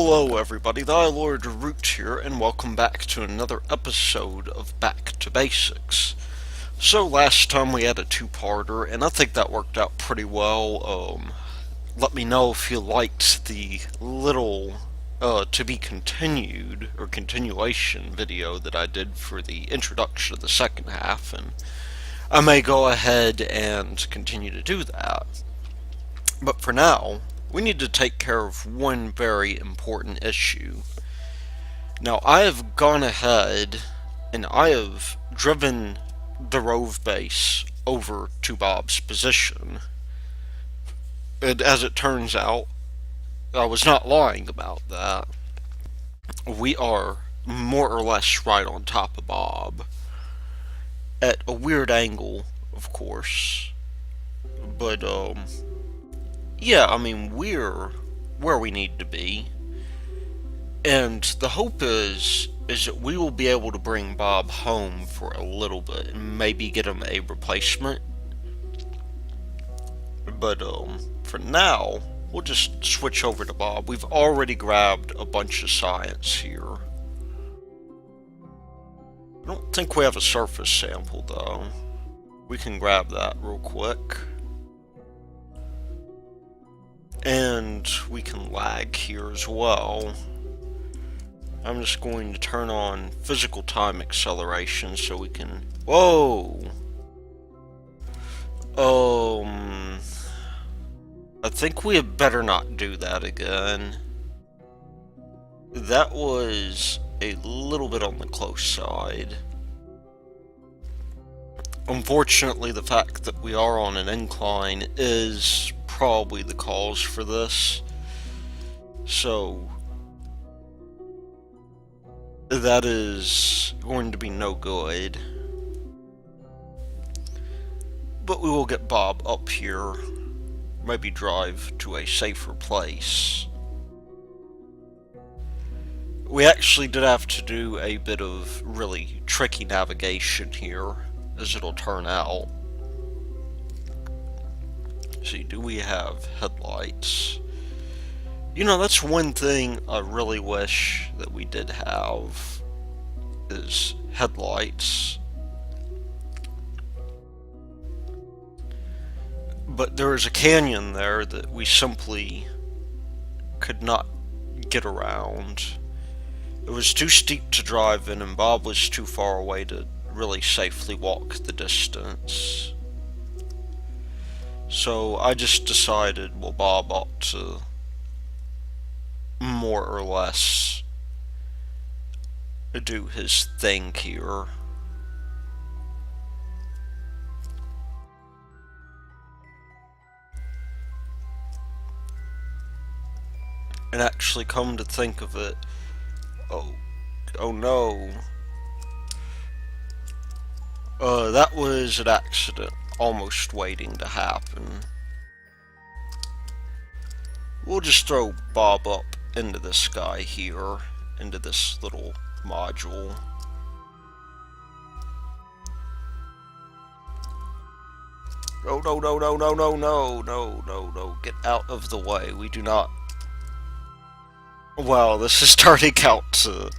Hello everybody, the Lord Root here, and welcome back to another episode of Back to Basics. So last time we had a two-parter, and I think that worked out pretty well. Let me know if you liked the little to be continued, or continuation video that I did for the introduction of the second half, and I may go ahead and continue to do that. But for now, we need to take care of one very important issue. Now, I have gone ahead and I have driven the Rove base over to Bob's position. And as it turns out, I was not lying about that. We are more or less right on top of Bob. At a weird angle, of course. But, yeah, I mean, we're where we need to be. And the hope is that we will be able to bring Bob home for a little bit and maybe get him a replacement. But, for now, we'll just switch over to Bob. We've already grabbed a bunch of science here. I don't think we have a surface sample, though. We can grab that real quick. And we can lag here as well. I'm just going to turn on physical time acceleration so we can... Whoa! I think we had better not do that again. That was a little bit on the close side. Unfortunately, the fact that we are on an incline is probably the cause for this. So that is going to be no good. But we will get Bob up here. Maybe drive to a safer place. We actually did have to do a bit of really tricky navigation here, as it'll turn out. See, do we have headlights? You know, that's one thing I really wish that we did have, is headlights. But there is a canyon there that we simply could not get around. It was too steep to drive in, and Bob was too far away to really safely walk the distance. So I just decided, well, Bob ought to more or less do his thing here. And actually, come to think of it, oh no. That was an accident almost waiting to happen. We'll just throw Bob up into the sky here, into this little module. No, no, no, no, no, no, no, no, no, no, get out of the way. We do not... Well, this is starting out to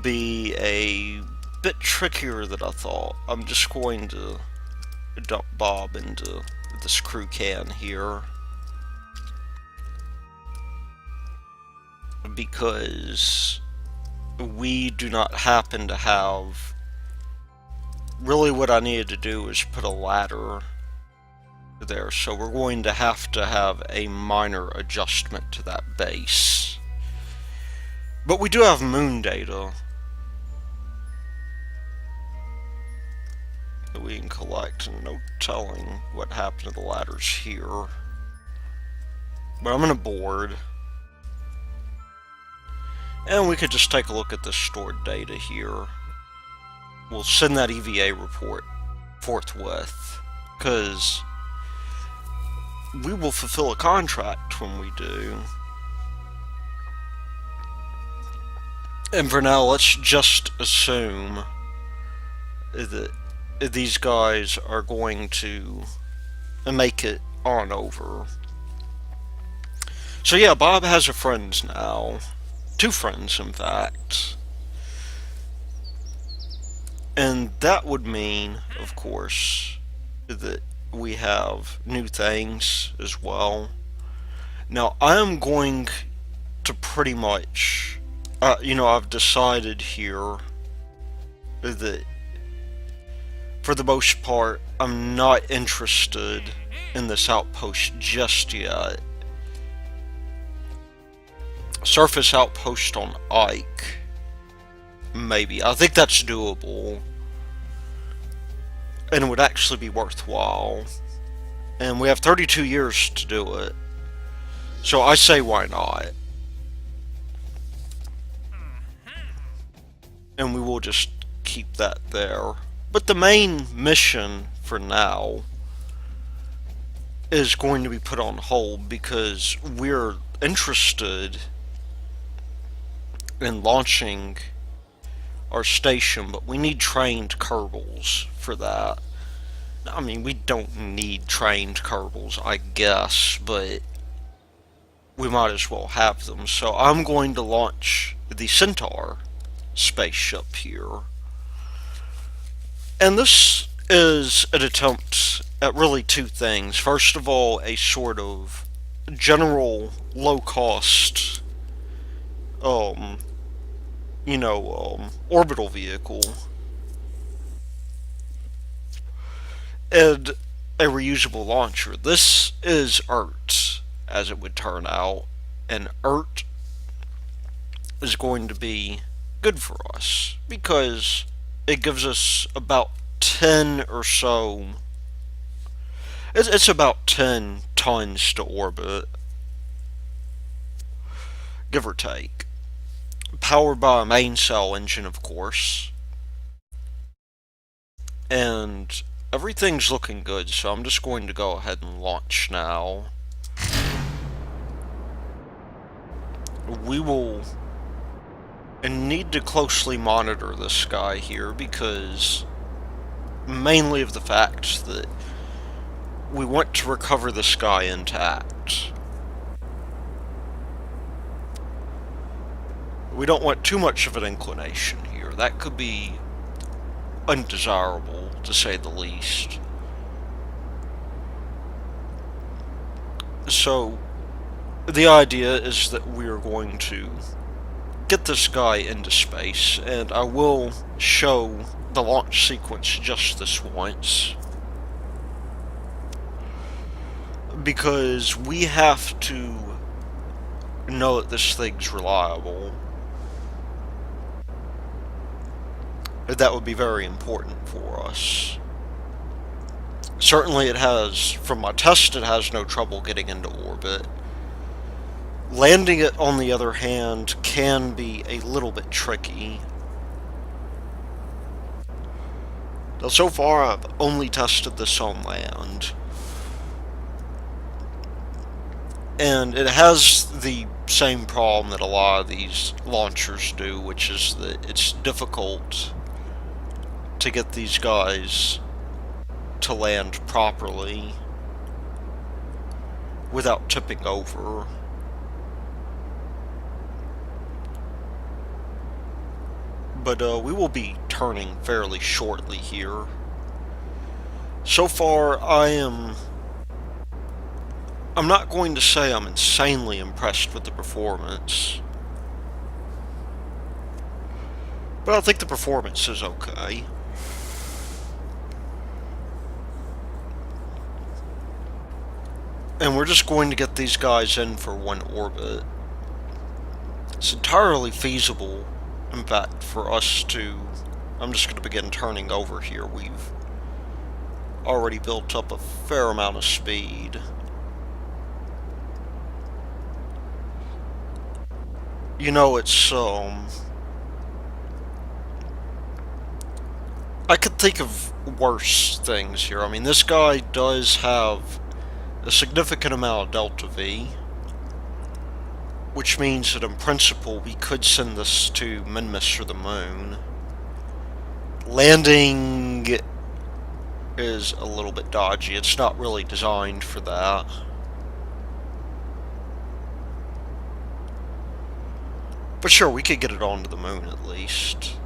be a bit trickier than I thought. I'm just going to dump Bob into this crew can here, because we do not happen to have... Really what I needed to do is put a ladder there, so we're going to have a minor adjustment to that base. But we do have moon data that we can collect, and no telling what happened to the ladders here. But I'm gonna board. And we could just take a look at the stored data here. We'll send that EVA report forthwith, because we will fulfill a contract when we do. And for now, let's just assume that these guys are going to make it on over. So yeah, Bob has a friend now. Two friends, in fact. And that would mean, of course, that we have new things as well. Now, I am going to pretty much, I've decided here that for the most part, I'm not interested in this outpost just yet. Surface outpost on Ike. Maybe. I think that's doable. And it would actually be worthwhile. And we have 32 years to do it. So I say why not? And we will just keep that there. But the main mission for now is going to be put on hold because we're interested in launching our station, but we need trained Kerbals for that. I mean, we don't need trained Kerbals, I guess, but we might as well have them. So I'm going to launch the Centaur spaceship here. And this is an attempt at really two things. First of all, a sort of general low-cost, orbital vehicle. And a reusable launcher. This is ERT, as it would turn out. And ERT is going to be good for us because it gives us about 10 or so. It's about 10 tons to orbit, give or take. Powered by a main cell engine, of course. And everything's looking good, so I'm just going to go ahead and launch now. We will need to closely monitor this guy here because mainly of the fact that we want to recover the sky intact. We don't want too much of an inclination here. That could be undesirable, to say the least. So, the idea is that we are going to get this guy into space, and I will show the launch sequence just this once. Because we have to know that this thing's reliable. That would be very important for us. Certainly it has, from my test, it has no trouble getting into orbit. Landing it, on the other hand, can be a little bit tricky. Now, so far I've only tested this on land. And it has the same problem that a lot of these launchers do, which is that it's difficult to get these guys to land properly without tipping over. But we will be turning fairly shortly here. So far, I'm not going to say I'm insanely impressed with the performance, but I think the performance is okay. And we're just going to get these guys in for one orbit. It's entirely feasible, in fact, for us to... I'm just going to begin turning over here. We've already built up a fair amount of speed. You know, it's, I could think of worse things here. I mean, this guy does have a significant amount of delta V, which means that in principle we could send this to Minmus or the moon. Landing is a little bit dodgy. It's not really designed for that. But sure, we could get it onto the moon at least.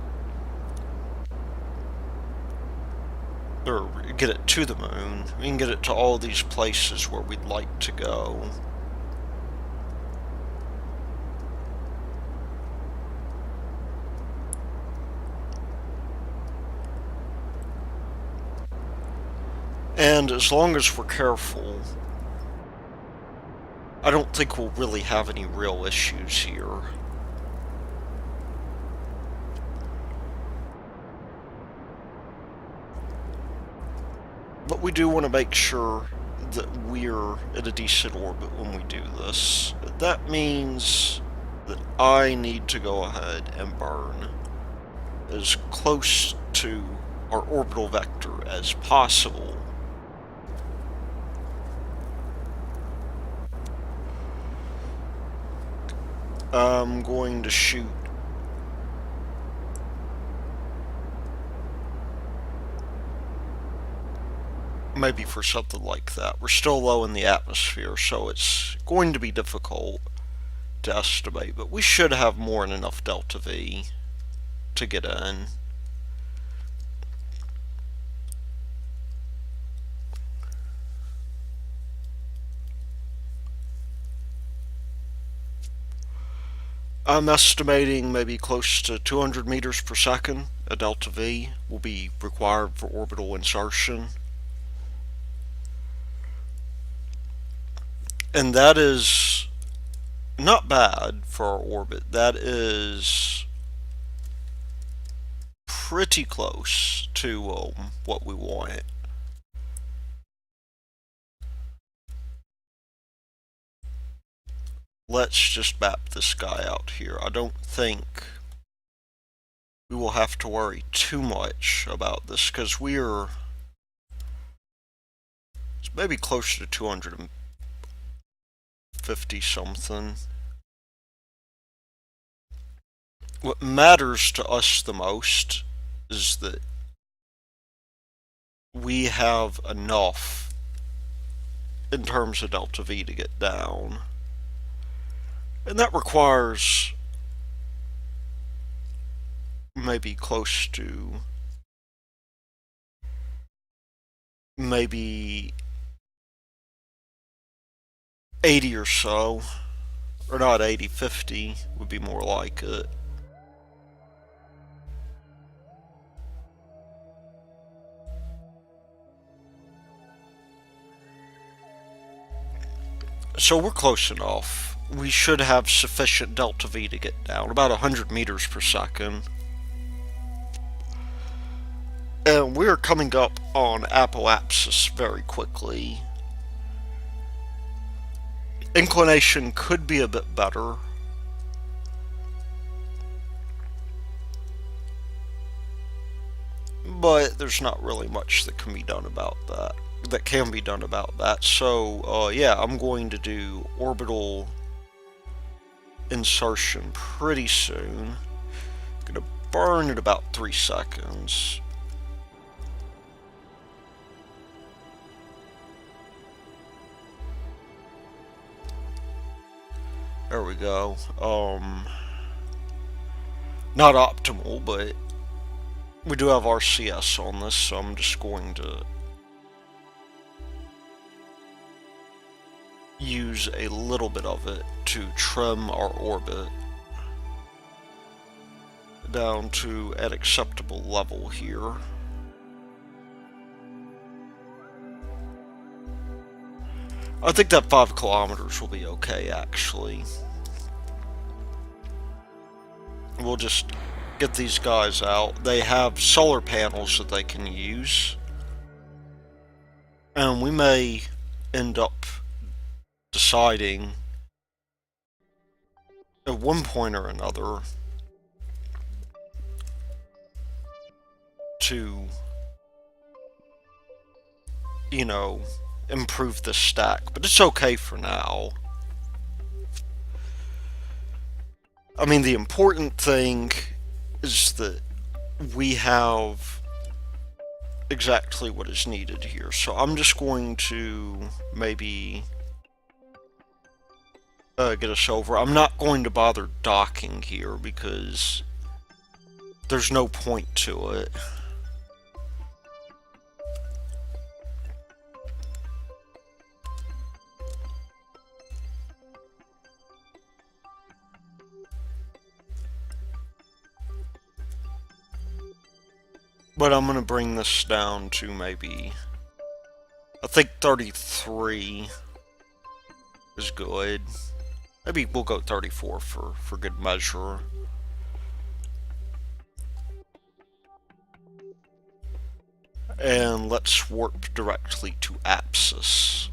Or get it to the moon. We can get it to all these places where we'd like to go. And as long as we're careful, I don't think we'll really have any real issues here. But we do want to make sure that we're in a decent orbit when we do this. That means that I need to go ahead and burn as close to our orbital vector as possible. I'm going to shoot maybe for something like that. We're still low in the atmosphere, so it's going to be difficult to estimate, but we should have more than enough delta V to get in. I'm estimating maybe close to 200 meters per second. A delta V will be required for orbital insertion. And that is not bad for our orbit. That is pretty close to what we want. Let's just map this guy out here. I don't think we will have to worry too much about this because it's maybe closer to 250 something. What matters to us the most is that we have enough in terms of delta V to get down. And that requires maybe close to maybe 80 or so, or not 80, 50 would be more like it. So we're close enough. We should have sufficient delta V to get down, about 100 meters per second. And we're coming up on apoapsis very quickly. Inclination could be a bit better. But there's not really much that can be done about that. So, yeah, I'm going to do orbital insertion pretty soon. I'm gonna burn at about 3 seconds. There we go. Not optimal, but we do have RCS on this, so I'm just going to use a little bit of it to trim our orbit down to an acceptable level here. I think that 5 kilometers will be okay, actually. We'll just get these guys out. They have solar panels that they can use. And we may end up deciding at one point or another to, you know, improve the stack, but it's okay for now. I mean, the important thing is that we have exactly what is needed here. So I'm just going to maybe get us over. I'm not going to bother docking here because there's no point to it. But I'm going to bring this down to maybe, I think 33 is good. Maybe we'll go 34 for good measure. And let's warp directly to Apsis.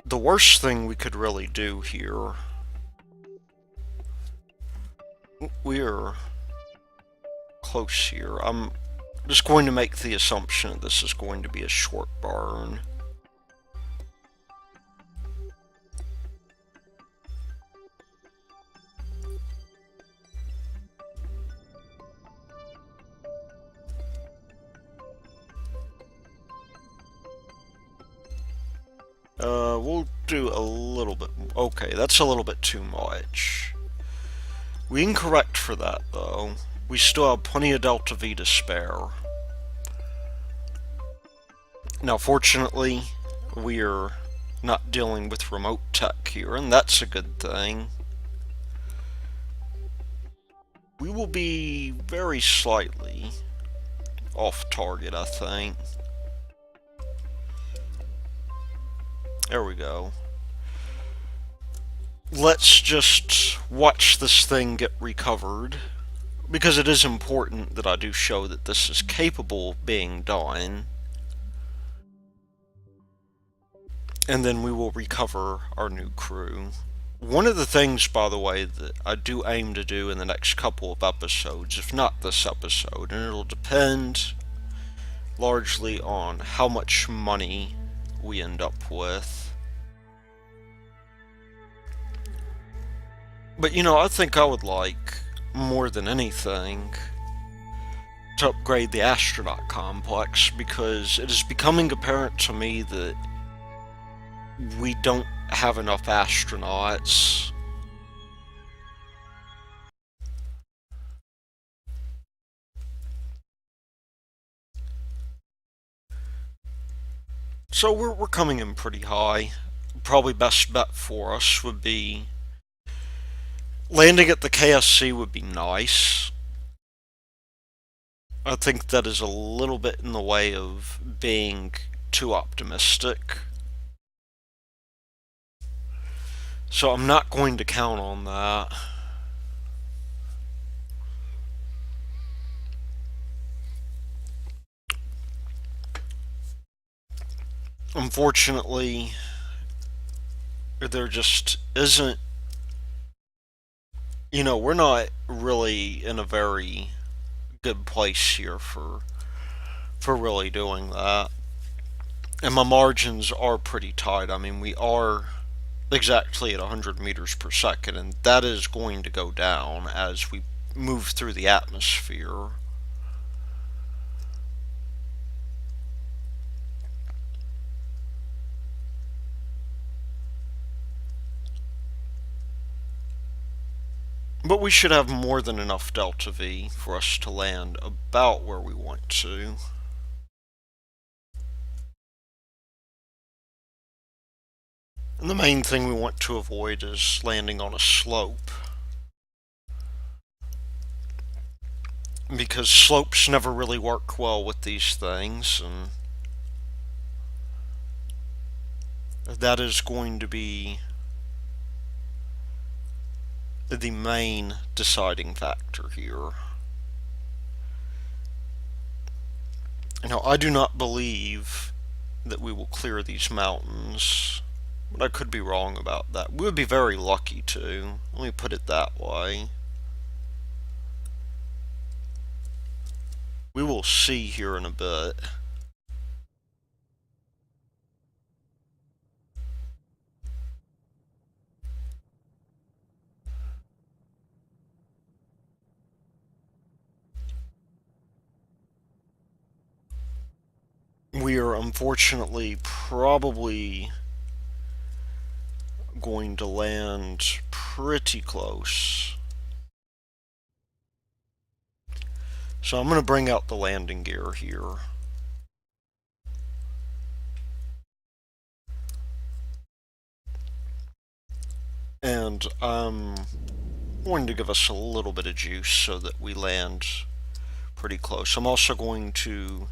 The worst thing we could really do here, we're close here. I'm just going to make the assumption that this is going to be a short burn. We'll do a little bit. Okay, that's a little bit too much. We can correct for that, though. We still have plenty of Delta V to spare. Now, fortunately, we're not dealing with remote tech here, and that's a good thing. We will be very slightly off target, I think. There we go. Let's just watch this thing get recovered, because it is important that I do show that this is capable of being done. And then we will recover our new crew. One of the things, by the way, that I do aim to do in the next couple of episodes, if not this episode, and it'll depend largely on how much money we end up with. But you know, I think I would like, more than anything, to upgrade the astronaut complex, because it is becoming apparent to me that we don't have enough astronauts. So we're coming in pretty high. Probably best bet for us would be landing at the KSC would be nice. I think that is a little bit in the way of being too optimistic. So I'm not going to count on that. Unfortunately, there just isn't, you know, we're not really in a very good place here for really doing that. And my margins are pretty tight. I mean, we are exactly at 100 meters per second, and that is going to go down as we move through the atmosphere. But we should have more than enough Delta V for us to land about where we want to. And the main thing we want to avoid is landing on a slope, because slopes never really work well with these things, and that is going to be the main deciding factor here. Now, I do not believe that we will clear these mountains, but I could be wrong about that. We would be very lucky to. Let me put it that way. We will see here in a bit. We are unfortunately probably going to land pretty close. So I'm going to bring out the landing gear here. And I'm going to give us a little bit of juice so that we land pretty close. I'm also going to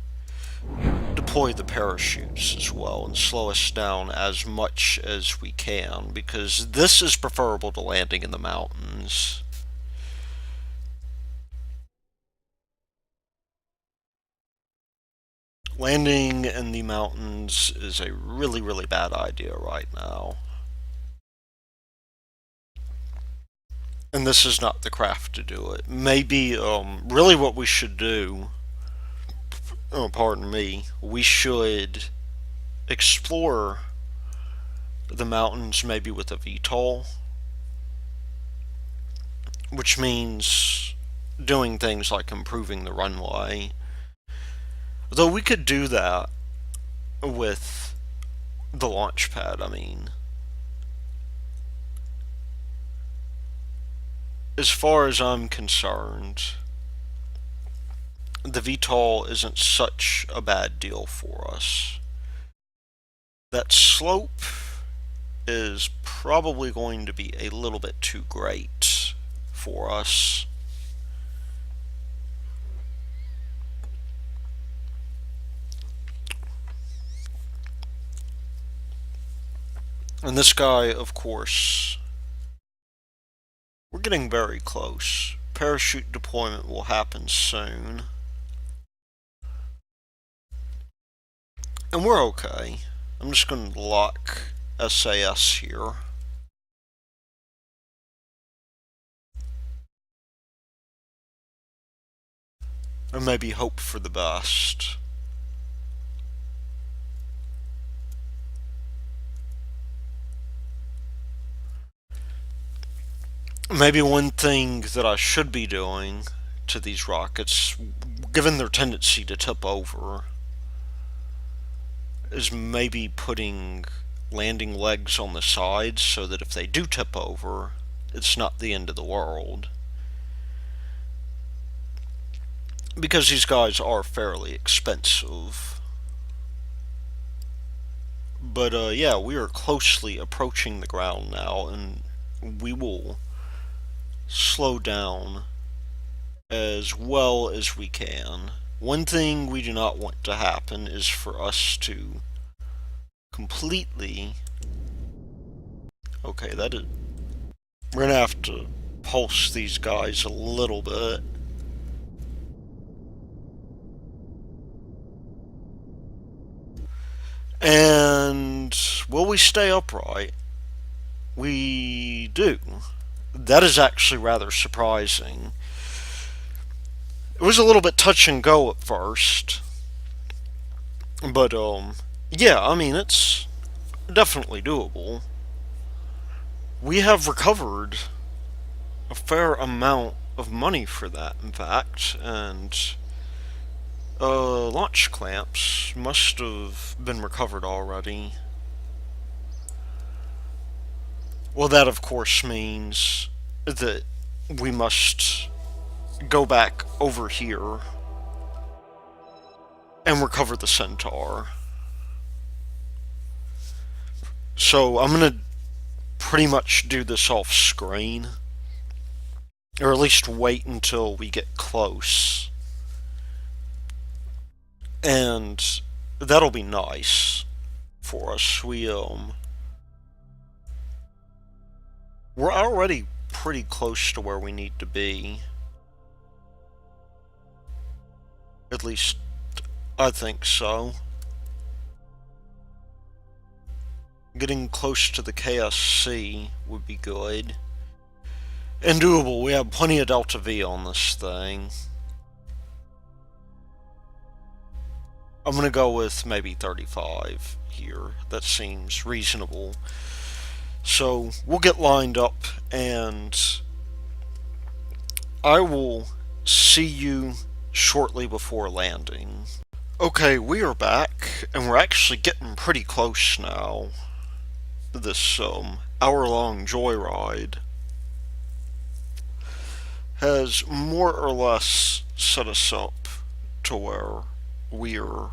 deploy the parachutes as well and slow us down as much as we can, because this is preferable to landing in the mountains. Landing in the mountains is a really, really bad idea right now. And this is not the craft to do it. Maybe, really what we should do, oh, pardon me, we should explore the mountains maybe with a VTOL, which means doing things like improving the runway. Though we could do that with the launch pad, I mean. As far as I'm concerned, the VTOL isn't such a bad deal for us. That slope is probably going to be a little bit too great for us. And this guy, of course, we're getting very close. Parachute deployment will happen soon. And we're okay. I'm just going to lock SAS here. And maybe hope for the best. Maybe one thing that I should be doing to these rockets, given their tendency to tip over, is maybe putting landing legs on the sides so that if they do tip over, it's not the end of the world. Because these guys are fairly expensive. But yeah, we are closely approaching the ground now, and we will slow down as well as we can. One thing we do not want to happen is for us to completely... Okay, that is... We're gonna have to pulse these guys a little bit. And will we stay upright? We do. That is actually rather surprising. It was a little bit touch and go at first. But, yeah, I mean, it's definitely doable. We have recovered a fair amount of money for that, in fact, and launch clamps must have been recovered already. Well, that of course means that we must go back over here and recover the Centaur. So I'm gonna pretty much do this off screen, or at least wait until we get close, and that'll be nice for us. We're already pretty close to where we need to be. At least, I think so. Getting close to the KSC would be good. And doable, we have plenty of Delta V on this thing. I'm gonna go with maybe 35 here. That seems reasonable. So we'll get lined up, and I will see you shortly before landing. Okay, we are back, and we're actually getting pretty close now. This hour-long joyride has more or less set us up to where we're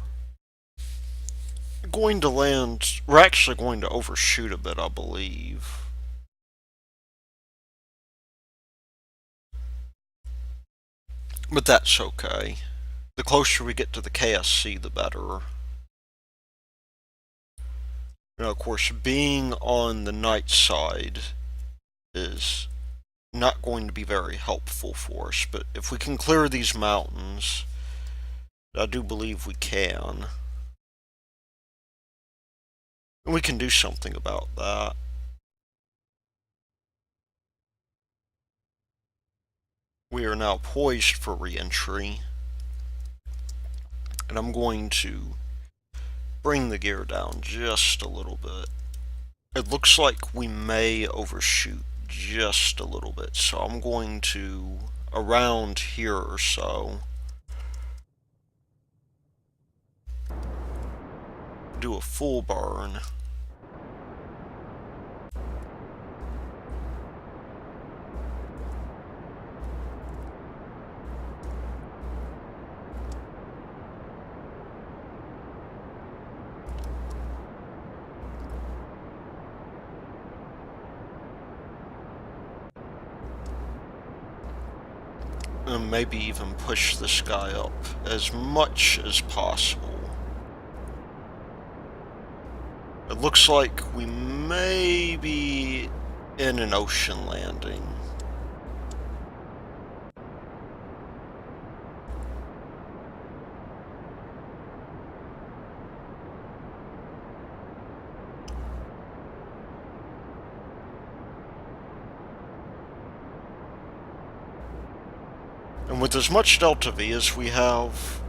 going to land. We're actually going to overshoot a bit, I believe. But that's okay. The closer we get to the KSC, the better. Now, of course, being on the night side is not going to be very helpful for us, but if we can clear these mountains, I do believe we can. And we can do something about that. We are now poised for re-entry, and I'm going to bring the gear down just a little bit. It looks like we may overshoot just a little bit, so I'm going to, around here or so, do a full burn. And maybe even push this guy up as much as possible. It looks like we may be in an ocean landing. And with as much delta V as we have,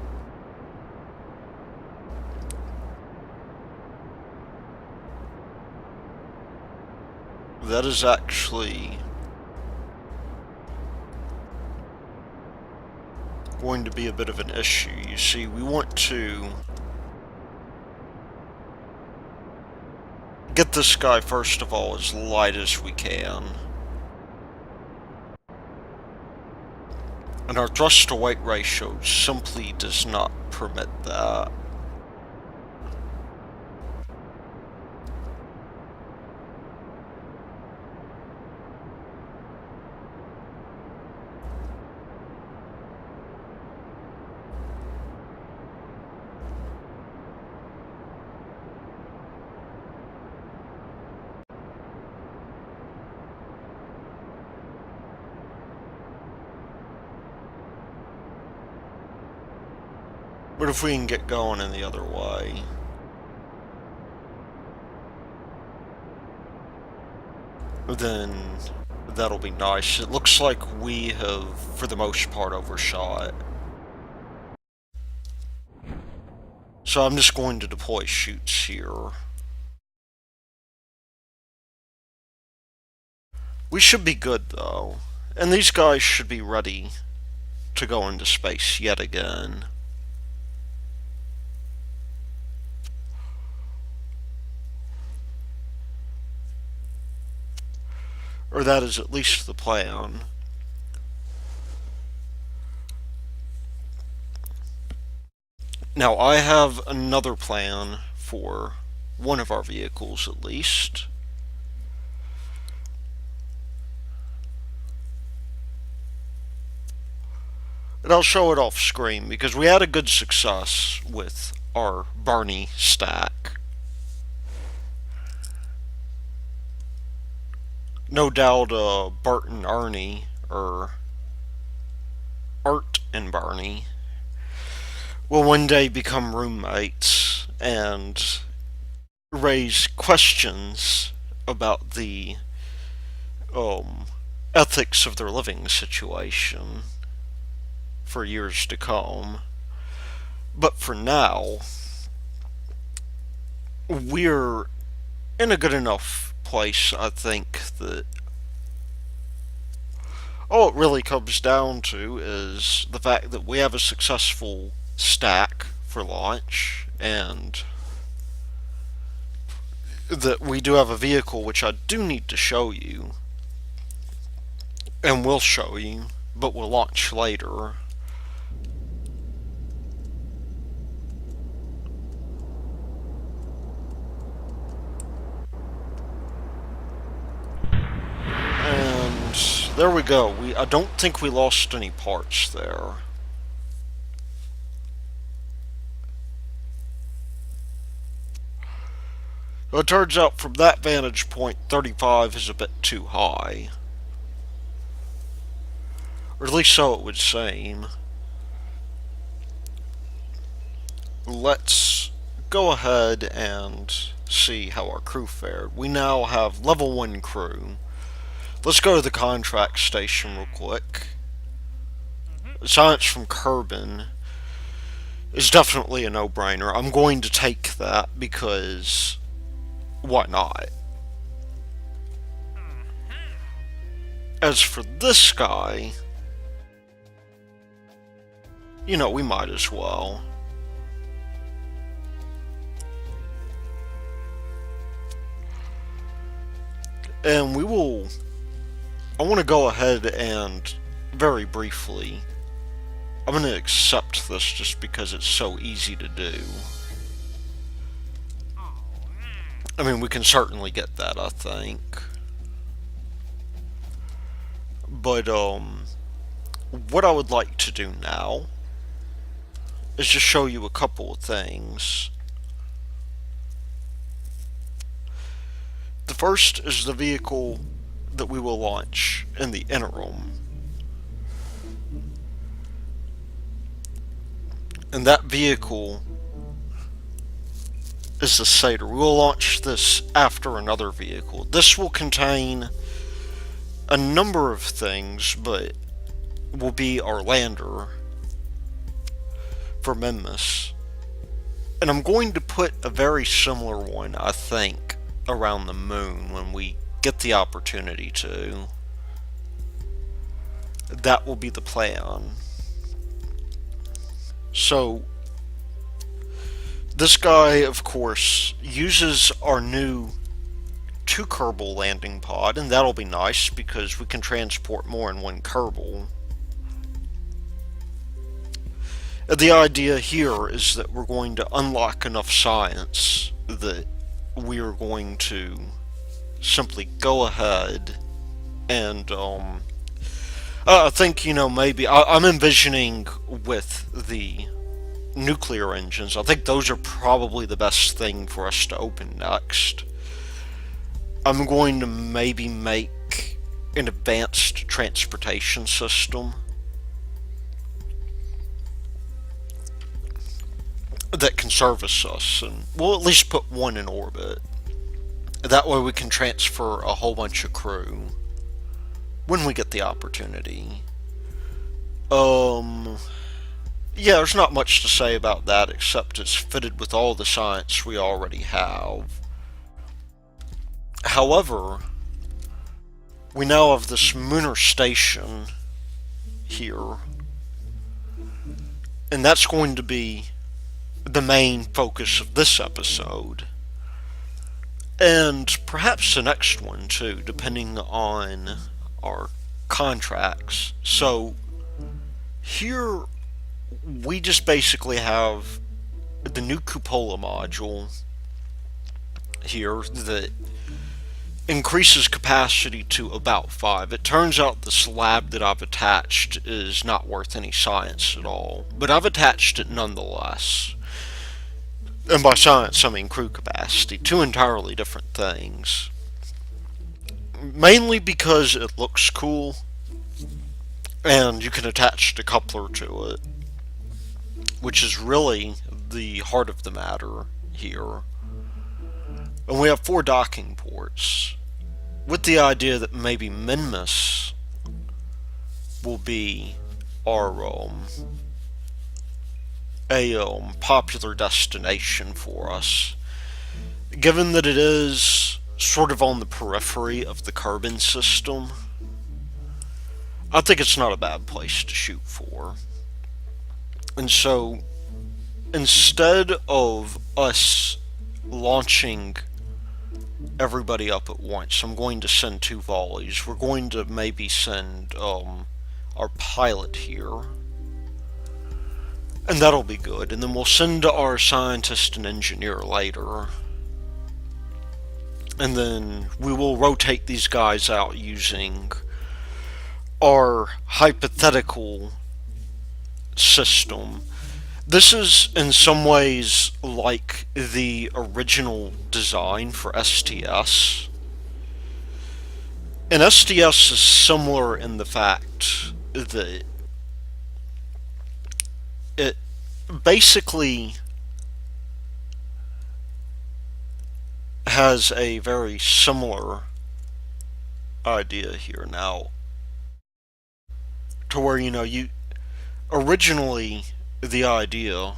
that is actually going to be a bit of an issue. You see, we want to get this guy, first of all, as light as we can. And our thrust to weight ratio simply does not permit that. But if we can get going in the other way, then that'll be nice. It looks like we have, for the most part, overshot. So I'm just going to deploy chutes here. We should be good, though. And these guys should be ready to go into space yet again. Or that is at least the plan. Now, I have another plan for one of our vehicles, at least. And I'll show it off screen, because we had a good success with our Barney stack. No doubt Bart and Arnie, or Art and Barney, will one day become roommates and raise questions about the ethics of their living situation for years to come. But for now, we're in a good enough place, I think, that all it really comes down to is the fact that we have a successful stack for launch, and that we do have a vehicle which I do need to show you, and will show you, but will launch later. And there we go. I don't think we lost any parts there. Well, it turns out from that vantage point, 35 is a bit too high. Or at least so it would seem. Let's go ahead and see how our crew fared. We now have level 1 crew. Let's go to the contract station real quick. Science from Kerbin is definitely a no-brainer. I'm going to take that because why not? As for this guy, you know, we might as well. And we will... I want to go ahead and, very briefly, I'm going to accept this just because it's so easy to do. I mean, we can certainly get that, I think. But, what I would like to do now is just show you a couple of things. The first is the vehicle that we will launch in the interim. And that vehicle is the Slated. We will launch this after another vehicle. This will contain a number of things, but will be our lander for Minmus. And I'm going to put a very similar one, I think, around the moon when we get the opportunity to. That will be the plan. So, this guy, of course, uses our new 2 Kerbal landing pod, and that'll be nice because we can transport more in 1 Kerbal. The idea here is that we're going to unlock enough science that we are going to simply go ahead and, I think, you know, maybe, I'm envisioning with the nuclear engines, I think those are probably the best thing for us to open next. I'm going to maybe make an advanced transportation system that can service us, and we'll at least put 1 in orbit. That way we can transfer a whole bunch of crew when we get the opportunity. Yeah, there's not much to say about that except it's fitted with all the science we already have. However, we now have this lunar station here, and that's going to be the main focus of this episode. And perhaps the next one too, depending on our contracts. So, here we just basically have the new cupola module here that increases capacity to about 5. It turns out the slab that I've attached is not worth any science at all, but I've attached it nonetheless. And by science, I mean crew capacity. 2 entirely different things. Mainly because it looks cool, and you can attach the coupler to it, which is really the heart of the matter here. And we have 4 docking ports, with the idea that maybe Minmus will be our, a popular destination for us, given that it is sort of on the periphery of the Kerbin System. I think it's not a bad place to shoot for. And so, instead of us launching everybody up at once, I'm going to send two volleys. We're going to maybe send our pilot here, and that'll be good. And then we'll send our scientist and engineer later. And then we will rotate these guys out using our hypothetical system. This is in some ways like the original design for STS. And STS is similar in the fact that it basically has a very similar idea here now, to where, you originally the idea,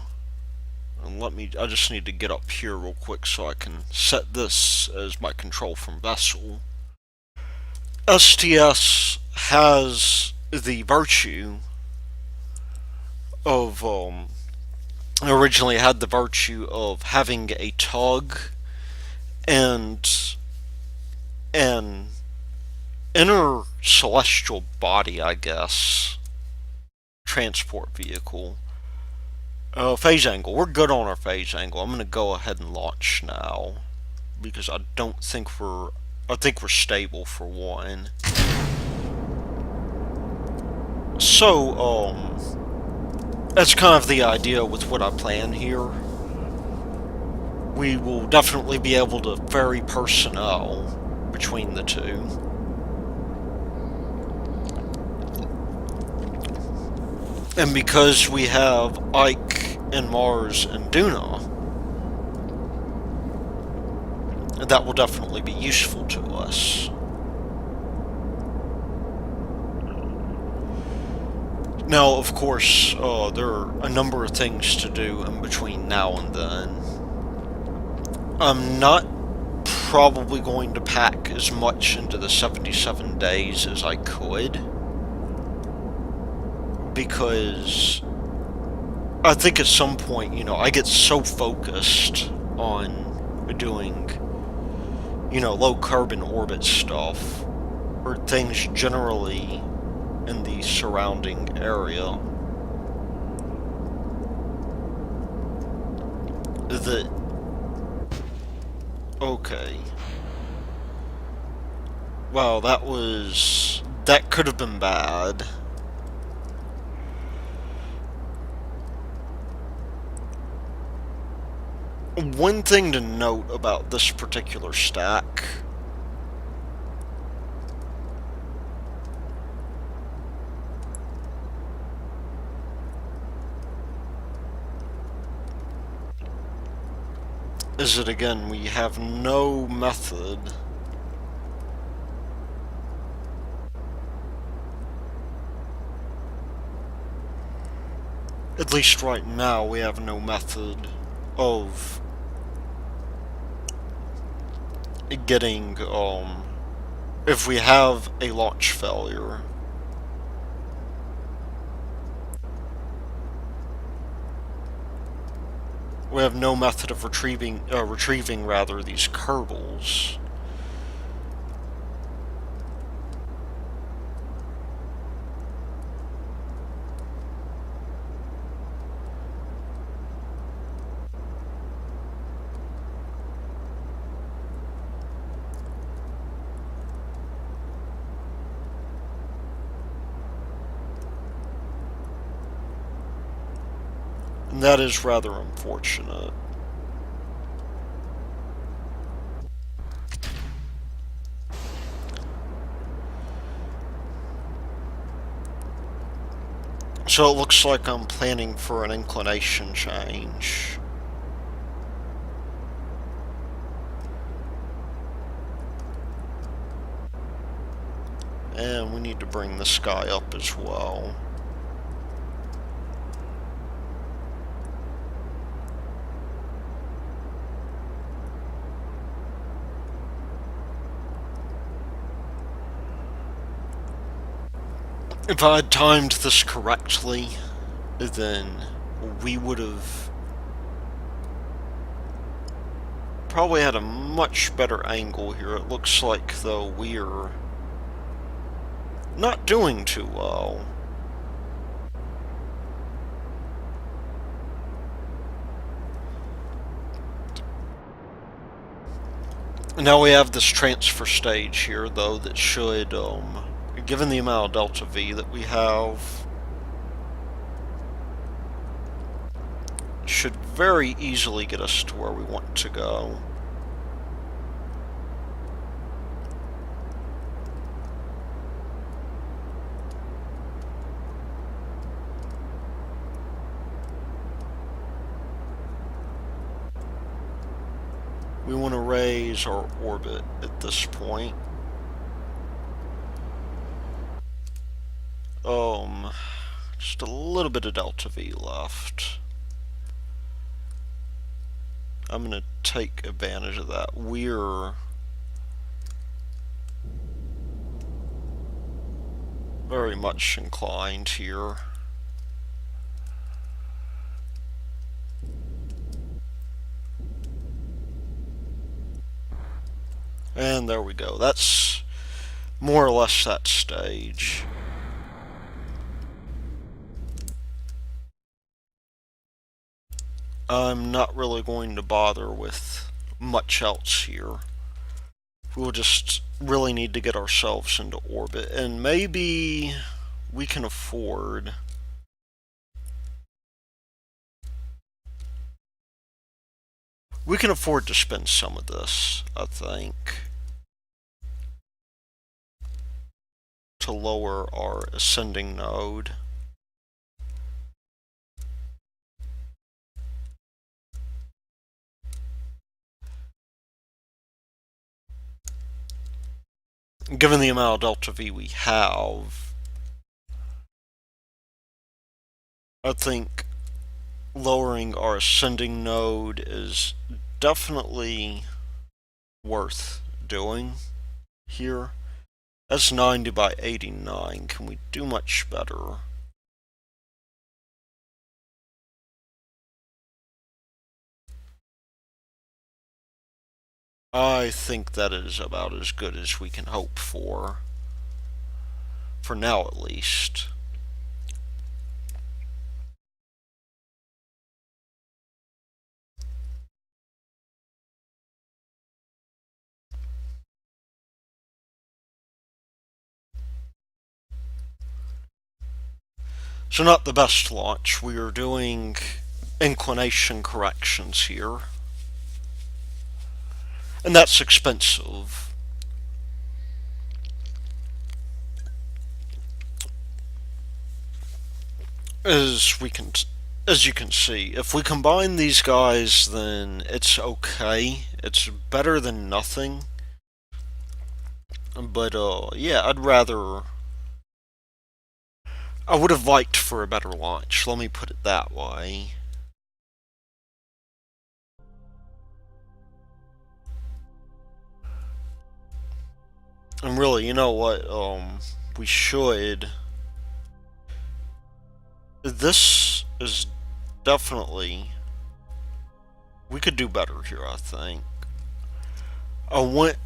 and I just need to get up here real quick so I can set this as my control from vessel. STS has the virtue of, originally had the virtue of having a tug and an inner celestial body, I guess, transport vehicle. Phase angle. We're good on our phase angle. I'm going to go ahead and launch now, because I think we're stable for one. So, that's kind of the idea with what I plan here. We will definitely be able to ferry personnel between the two. And because we have Ike and Mars and Duna, that will definitely be useful to us. Now, of course, there are a number of things to do in between now and then. I'm not probably going to pack as much into the 77 days as I could, because I think at some point, I get so focused on doing, low carbon orbit stuff, or things generally in the surrounding area, that, okay, wow, that could have been bad. One thing to note about this particular stack is that, again, we have no method at least right now, we have no method of getting, if we have a launch failure, we have no method of retrieving these Kerbals. And that is rather unfortunate. So it looks like I'm planning for an inclination change. And we need to bring this guy up as well. If I had timed this correctly, then we would have probably had a much better angle here. It looks like, though, we're not doing too well. Now we have this transfer stage here, though, that should, given the amount of delta V that we have, should very easily get us to where we want to go. We want to raise our orbit at this point. Just a little bit of delta V left. I'm going to take advantage of that. We're very much inclined here. And there we go. That's more or less that stage. I'm not really going to bother with much else here. We'll just really need to get ourselves into orbit, and maybe we can afford to spend some of this, I think, to lower our ascending node. Given the amount of delta V we have, I think lowering our ascending node is definitely worth doing here. That's 90 by 89. Can we do much better? I think that is about as good as we can hope for now at least. So not the best launch. We are doing inclination corrections here. And that's expensive. As you can see, if we combine these guys, then it's okay. It's better than nothing. But yeah, I would have liked for a better launch. Let me put it that way. And really, you know what? We should. This is definitely. We could do better here, I think. I want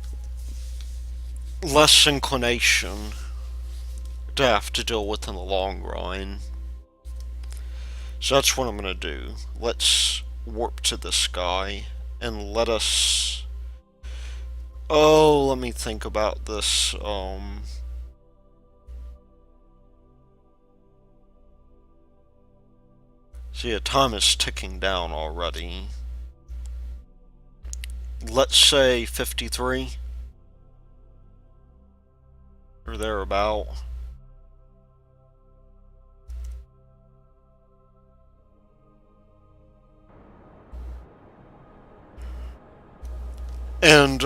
less inclination to have to deal with in the long run. So that's what I'm going to do. Let's warp to this guy and let us... Oh, let me think about this. See, time is ticking down already. Let's say 53. Or thereabout. And,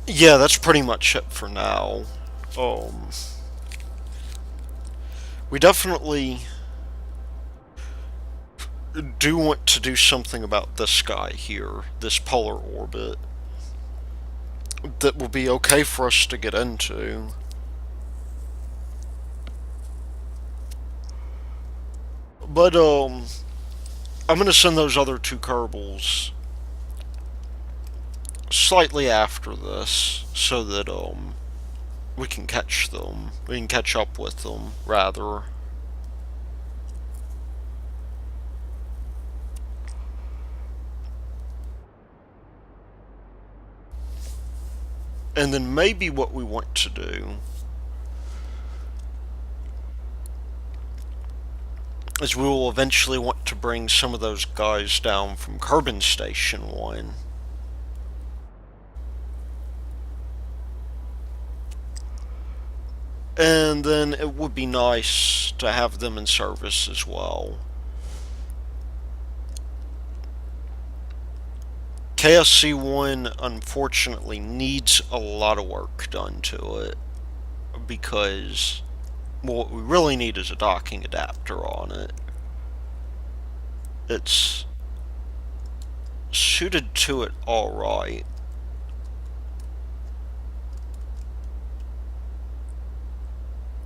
yeah, that's pretty much it for now. We definitely do want to do something about this guy here, this polar orbit, that will be okay for us to get into. But, I'm gonna send those other two Kerbals slightly after this so that we can catch up with them rather. And then maybe what we want to do is we will eventually want to bring some of those guys down from Kerbin Station 1. And then it would be nice to have them in service as well. KSC1 unfortunately needs a lot of work done to it because what we really need is a docking adapter on it. It's suited to it alright.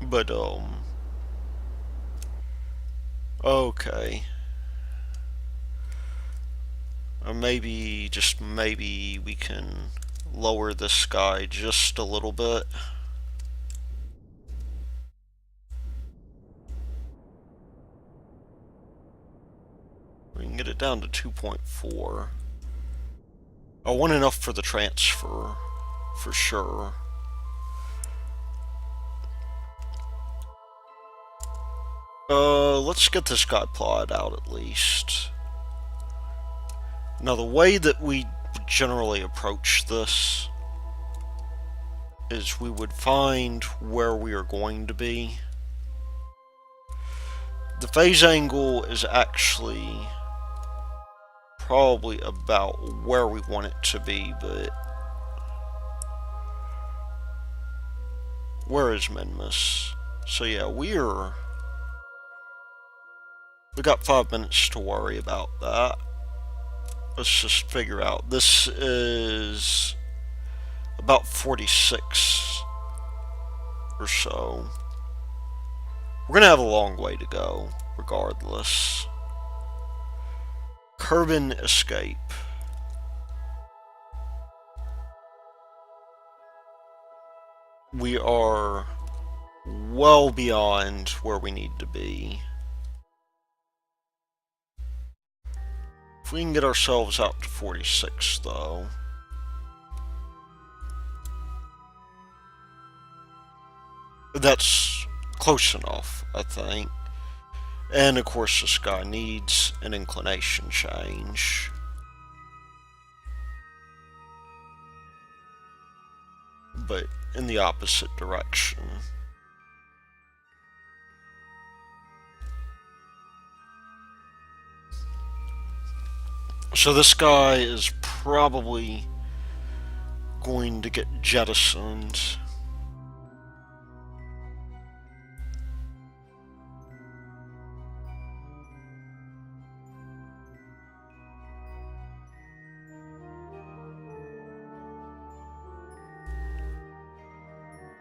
But, okay. Or maybe, just maybe, we can lower this guy just a little bit. We can get it down to 2.4. I want enough for the transfer, for sure. Let's get this guy plotted out at least. Now, the way that we generally approach this is we would find where we are going to be. The phase angle is actually probably about where we want it to be, but where is Minmus? So yeah, we got 5 minutes to worry about that. Let's just figure out. This is about 46 or so. We're gonna have a long way to go, regardless. Kerbin escape. We are well beyond where we need to be. If we can get ourselves out to 46, though. That's close enough, I think. And of course, this guy needs an inclination change. But in the opposite direction. So this guy is probably going to get jettisoned.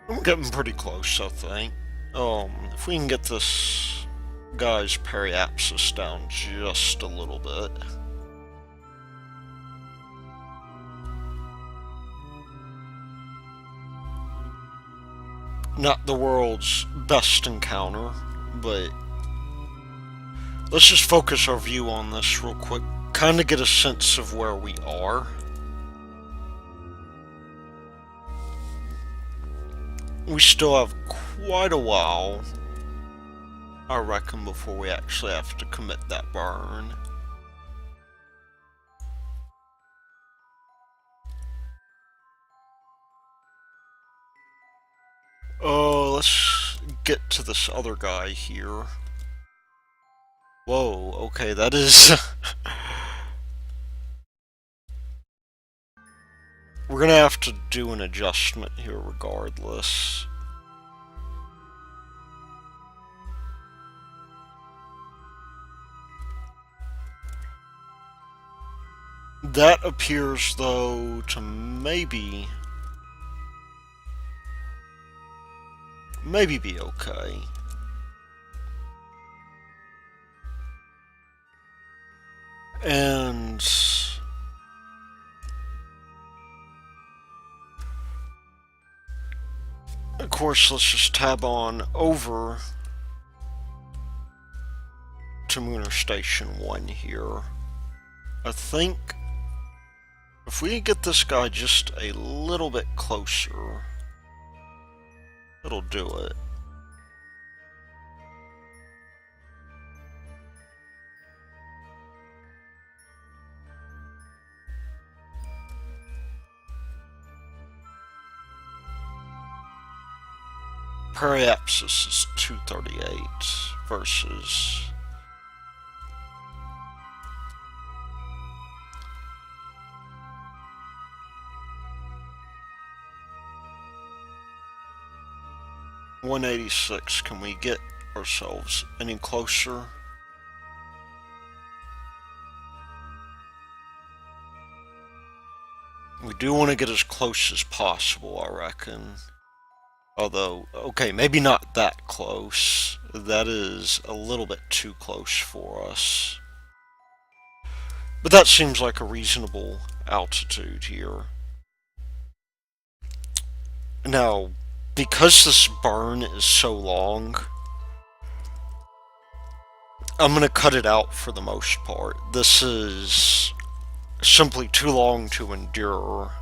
I'm getting pretty close, I think. If we can get this guy's periapsis down just a little bit. Not the world's best encounter, but let's just focus our view on this real quick. Kind of get a sense of where we are. We still have quite a while, I reckon, before we actually have to commit that burn. Let's get to this other guy here. Whoa, okay, that is... We're gonna have to do an adjustment here regardless. That appears, though, to maybe be okay. And course, let's just tab on over to Lunar Station 1 here. I think if we get this guy just a little bit closer, it'll do it. Periapsis is 238 versus 186. Can we get ourselves any closer? We do want to get as close as possible, I reckon. Although, okay, maybe not that close. That is a little bit too close for us. But that seems like a reasonable altitude here. Now, because this burn is so long, I'm going to cut it out for the most part. This is simply too long to endure,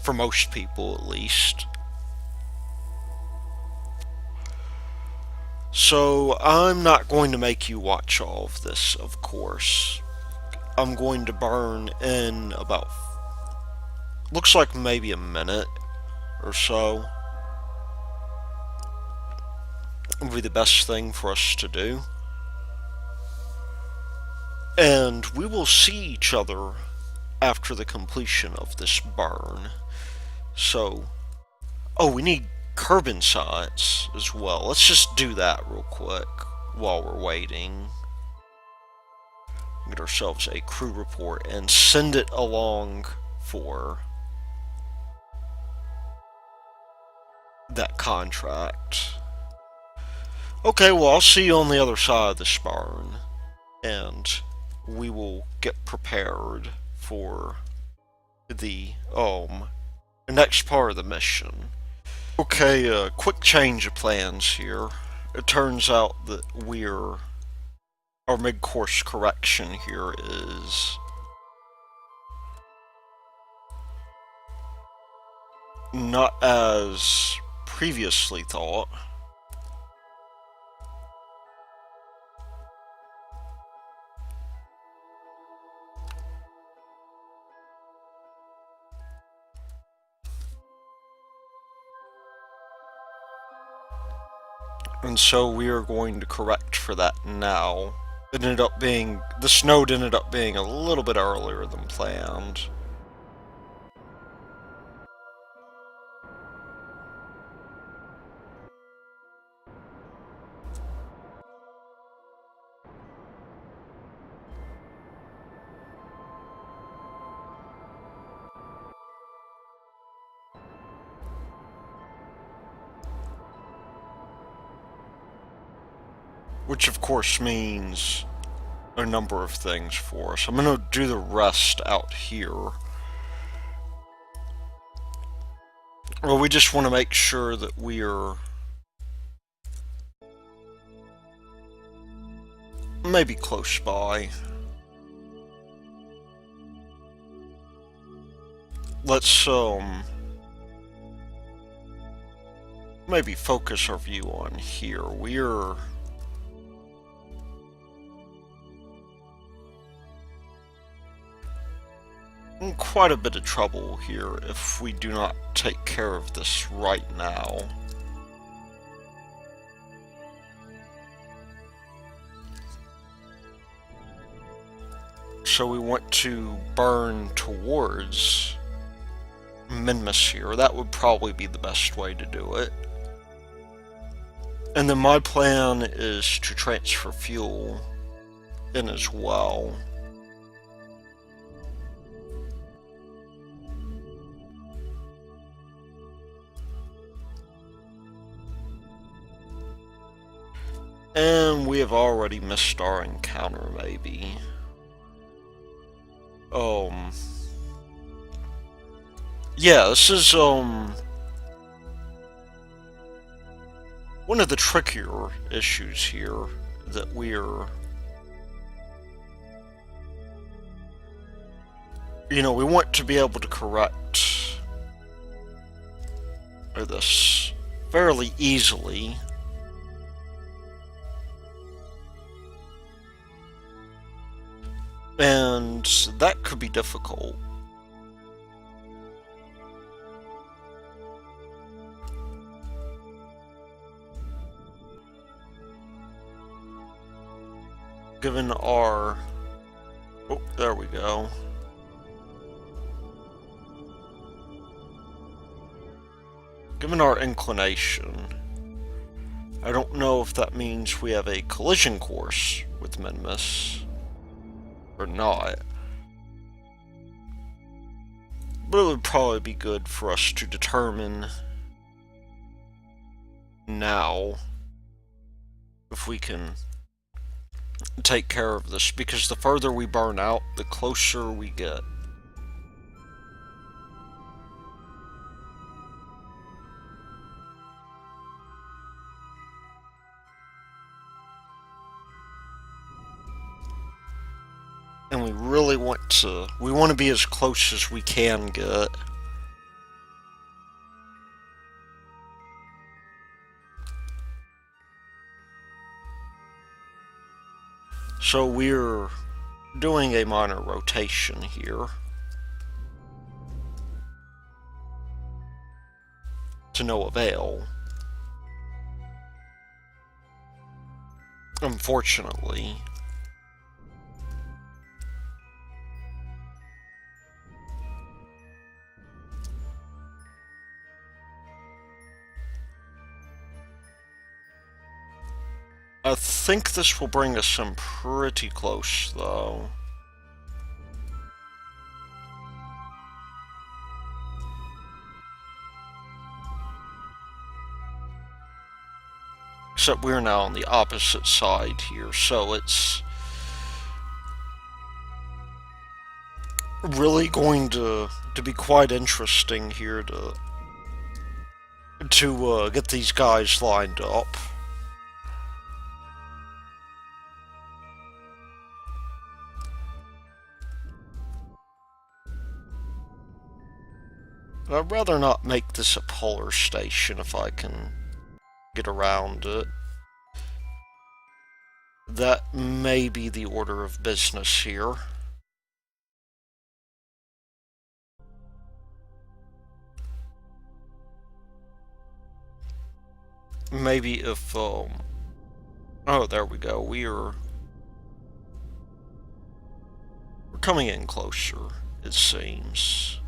for most people at least. So I'm not going to make you watch all of this, of course. I'm going to burn in about, looks like maybe a minute or so. Would be the best thing for us to do. And we will see each other after the completion of this burn. So, oh, we need Kerbin science as well. Let's just do that real quick while we're waiting. Get ourselves a crew report and send it along for that contract. Okay, well, I'll see you on the other side of this burn, and we will get prepared for the next part of the mission. Okay, quick change of plans here. It turns out that our mid-course correction here is not as previously thought. And so we are going to correct for that now. This node ended up being a little bit earlier than planned. Which of course means a number of things for us. I'm going to do the rest out here. Well, we just want to make sure that we're maybe close by. Let's maybe focus our view on here. We're in quite a bit of trouble here if we do not take care of this right now. So we want to burn towards Minmus here. That would probably be the best way to do it. And then my plan is to transfer fuel in as well. And we have already missed our encounter, maybe. Yeah, this is, one of the trickier issues here that we're, we want to be able to correct this fairly easily. And that could be difficult. Given our... Oh, there we go. Given our inclination, I don't know if that means we have a collision course with Minmus or not. But it would probably be good for us to determine now if we can take care of this, because the further we burn out, the closer we get. And we really want to be as close as we can get. So we're doing a minor rotation here to no avail. Unfortunately. I think this will bring us in pretty close, though. Except we're now on the opposite side here, so it's really going to be quite interesting here to get these guys lined up. I'd rather not make this a polar station if I can get around it. That may be the order of business here. Maybe if, oh, there we go. We're coming in closer, it seems.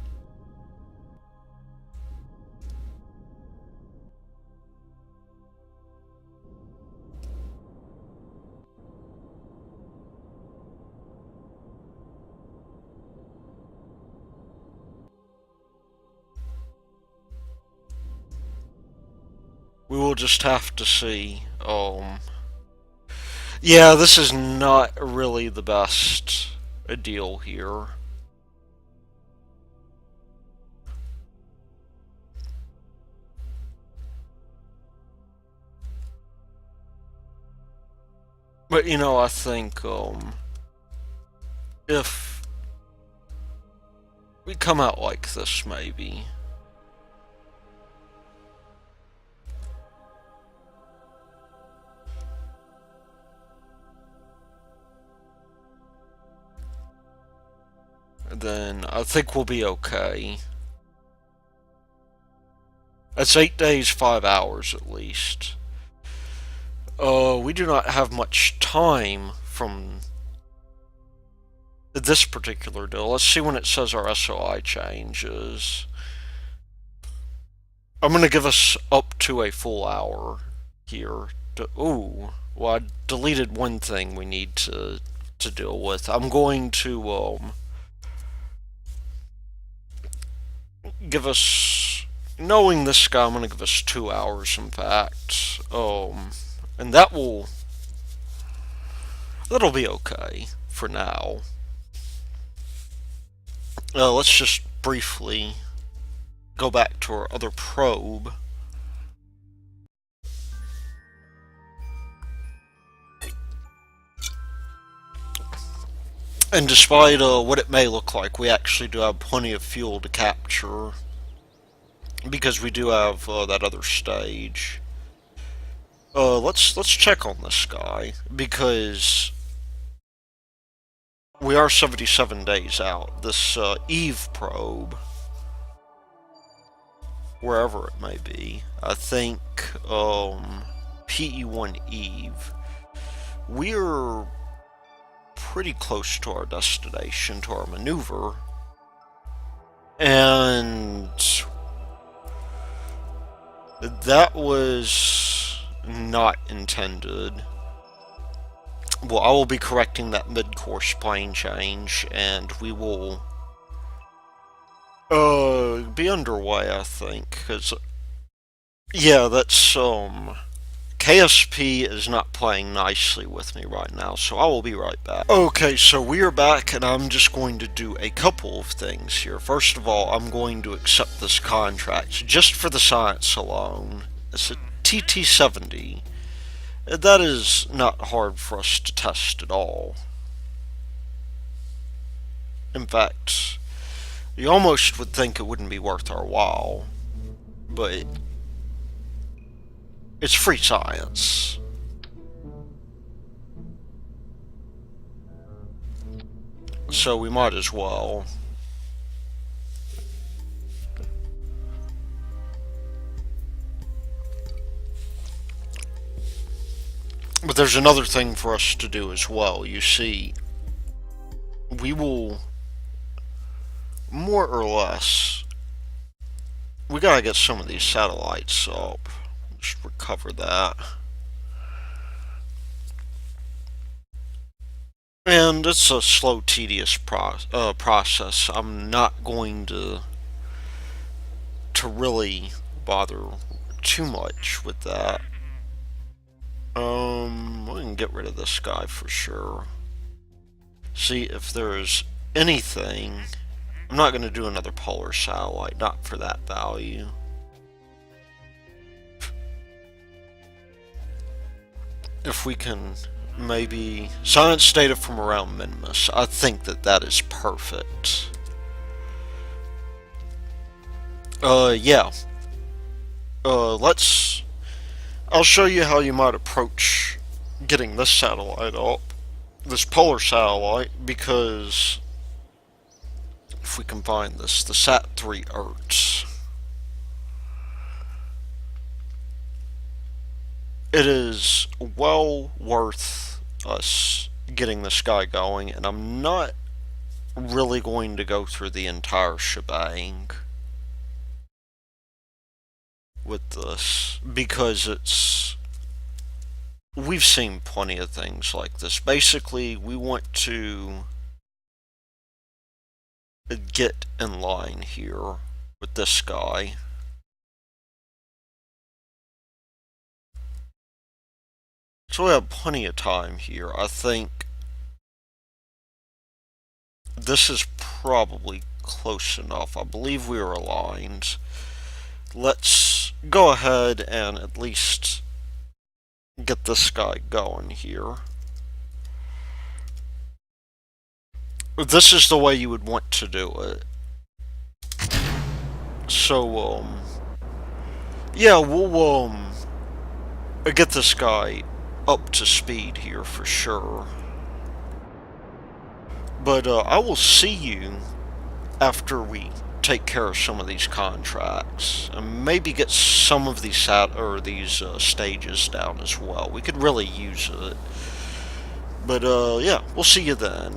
We will just have to see. Yeah, this is not really the best deal here. But, I think, if we come out like this, maybe. Then I think we'll be okay. That's 8 days, 5 hours at least. We do not have much time from this particular deal. Let's see when it says our SOI changes. I'm going to give us up to a full hour here. Ooh, well, I deleted one thing we need to deal with. I'm going to give us, knowing this guy, I'm going to give us 2 hours, in fact. And that'll be okay for now. Let's just briefly go back to our other probe. And despite what it may look like, we actually do have plenty of fuel to capture because we do have that other stage. Let's check on this guy because we are 77 days out. This Eve probe, wherever it may be, I think PE1 Eve. We're pretty close to our destination, to our maneuver, and that was not intended. Well, I will be correcting that mid-course plane change, and we will be underway, I think, because yeah, that's KSP is not playing nicely with me right now, so I will be right back. Okay, so we are back, and I'm just going to do a couple of things here. First of all, I'm going to accept this contract just for the science alone. It's a TT-70. That is not hard for us to test at all. In fact, you almost would think it wouldn't be worth our while, but it's free science. So we might as well. But there's another thing for us to do as well. You see, we will more or less, we gotta get some of these satellites up. Just recover that. And it's a slow, tedious process. I'm not going to really bother too much with that. We can get rid of this guy for sure. See if there's anything. I'm not going to do another polar satellite, not for that value. If we can maybe science data from around Minmus, I think that is perfect. Yeah. I'll show you how you might approach getting this satellite up, this polar satellite, because if we can find this, the Sat-3 Ertz. It is well worth us getting this guy going, and I'm not really going to go through the entire shebang with this, because we've seen plenty of things like this. Basically, we want to get in line here with this guy. So we have plenty of time here. I think this is probably close enough. I believe we are aligned. Let's go ahead and at least get this guy going here. This is the way you would want to do it. So, yeah, we'll, get this guy up to speed here for sure. But, I will see you after we take care of some of these contracts and maybe get some of these stages down as well. We could really use it. But yeah, we'll see you then.